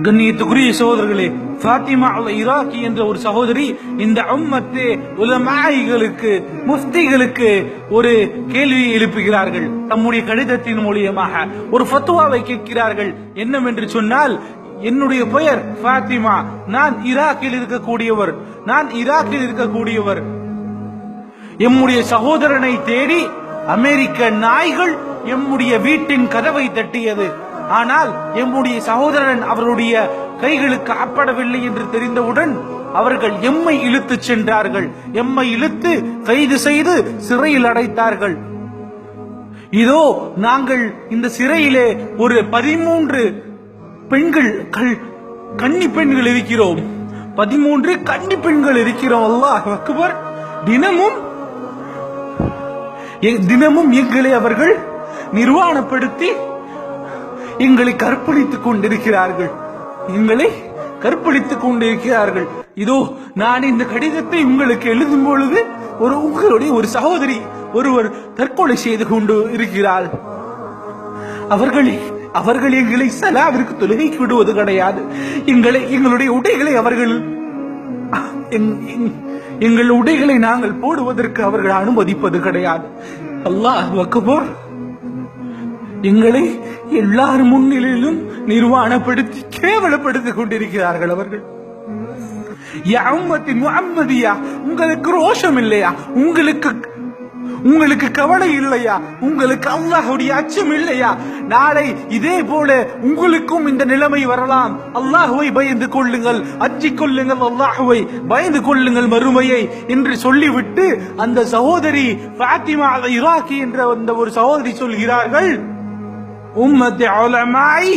கண்ணியத்துக்குரிய சகோதரர்களே, ஃபாத்திமா அல் இராக்கி என்ற ஒரு சகோதரி இந்த உம்மத்தே உலமாயிகளுக்கு முஃப்திகளுக்கு ஒரு கேள்வியை எழுப்புகிறார்கள். தம்முடைய கடிதத்தின் மூலியமாக ஒரு ஃபத்வாவை கேட்கிறார்கள். என்னவென்று சொன்னால், என்னுடைய பெயர் ஃபாத்திமா, நான் ஈராக்கில் இருக்கக்கூடியவர். எம்முடைய சகோதரனை தேடி அமெரிக்க நாய்கள் எம்முடைய வீட்டின் கதவை தட்டியது. ஆனால் எம்முடைய சகோதரன் அவருடைய கைகளுக்கு அப்படவில்லை என்று தெரிந்தவுடன் அவர்கள் எம்மை இழுத்து சென்றார்கள். எம்மை இழுத்து கைது செய்து சிறையில் அடைத்தார்கள். இதோ நாங்கள் இந்த சிறையிலே ஒரு 13 கன்னி பெண்கள் இருக்கிறோம். 13 கன்னி பெண்கள் இருக்கிறோம். அல்லாஹ் அக்பர். தினமும் எங்களை அவர்கள் நிர்வாணப்படுத்தி எங்களை கற்பழித்துக் கொண்டிருக்கிறார்கள். இதோ நான் இந்த கடிதத்தை உங்களுக்கு எழுதும் பொழுது உங்களுடைய ஒரு சகோதரி ஒருவர் தற்கொலை செய்து கொண்டு இருக்கிறார். அவர்கள் எங்களை சலாவிற்கு தொழுகைக்கு விடுவது கிடையாது. எங்களுடைய உடைகளை எங்கள் உடைகளை நாங்கள் போடுவதற்கு அவர்கள் அனுமதிப்பது கிடையாது. அல்லாஹ் அக்பர். எங்களை எல்லார் முன்னிலையிலும் நிர்வாணப்படுத்தி கேவலப்படுத்திக் கொண்டிருக்கிறார்கள் அவர்கள். யா உம்மத்தி முஹம்மதியா, உங்களுக்கு ரோஷம் இல்லையா? உங்களுக்கு கவலை இல்லையா? உங்களுக்கு அல்லாஹ்வுடைய அச்சம் இல்லையா? நாளை இதே போல உங்களுக்கும் இந்த நிலைமை வரலாம். அல்லாஹ்வை பயந்து கொள்ளுங்கள், அஞ்சிக் கொள்ளுங்கள், அல்லாஹ்வை பயந்து கொள்ளுங்கள் மறுமையை என்று சொல்லிவிட்டு அந்த சகோதரி ஃபாத்திமா அல் இராக்கி என்ற அந்த ஒரு சகோதரி சொல்கிறார்கள், உம்மத்தி உலமாஇ